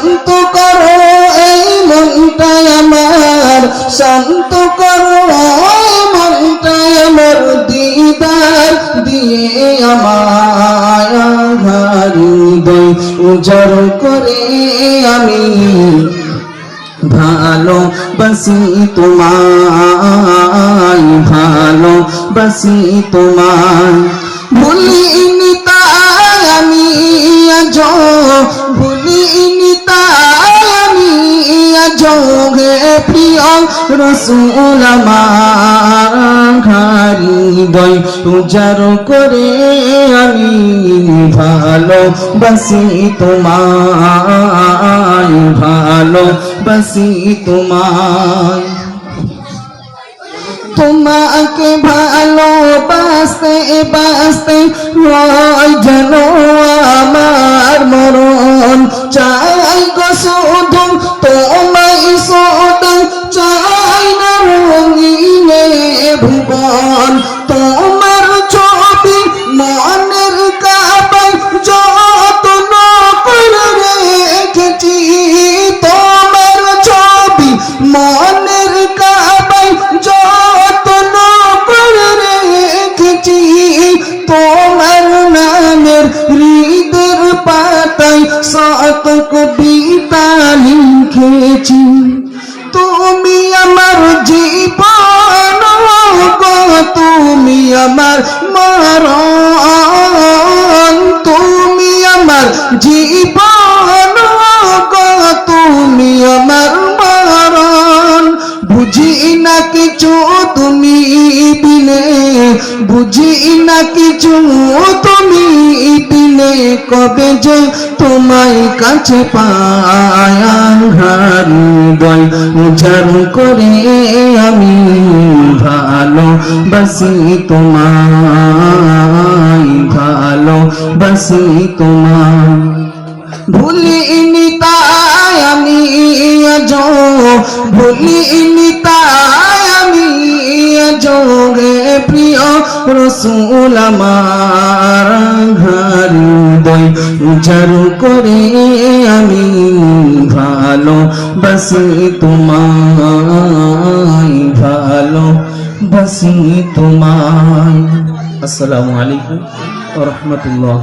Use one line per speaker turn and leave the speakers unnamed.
শান্ত করো এই মনটা আমার, শান্ত করো এই মনটা আমার, দিদার দিয়ে আমায় হৃদয় উজাড় করে আমি ভালোবাসি তোমায়, ভালোবাসি তোমায়। ভুলিনি তাই আমি আজ, ভুলিনি তাই আমি আজ হে প্রিয় রসূল আমার হৃদয় উজাড় করে আমি ভালোবাসি তোমায়, ভালোবাসি তোমায়। তোমাকে ভালোবাসতে বাসতে হয় যেন আমার মরণ, চাই গো শুধু তোমায় শুধু, চাই না রঙিনে ভুবন। তোমার ছবি মনের কাবায় যত্ন করে রেখেছি, তোমার ছবি মনের কাবায় যত্ন করে রেখেছি, তোমার নামের হৃদের পাতায় শত কবিতা লিখেছি। তুমি আমার জীবন গো, তুমি আমার মরণ, তুমি আমার জীবন গো, তুমি আমার মরণ। বুঝি না কিছু তুমি বিনে, বুঝি না কিছু তুমি বিনে, কবে যে তোমায় কাছে পাই হৃদয় উজাড় করে আমি ভালোবাসি তোমায়, ভালোবাসি তোমায়। ভুলিনি তাই আমি আজ, ভুলিনি তাই আমি আজ হে প্রিয় রসূল আমার হৃদয় উজাড় করে আমি ভালোবাসি তোমায়, ভালোবাসি তোমায়। আসসালামু আলাইকুম ওয়া রাহমাতুল্লাহ।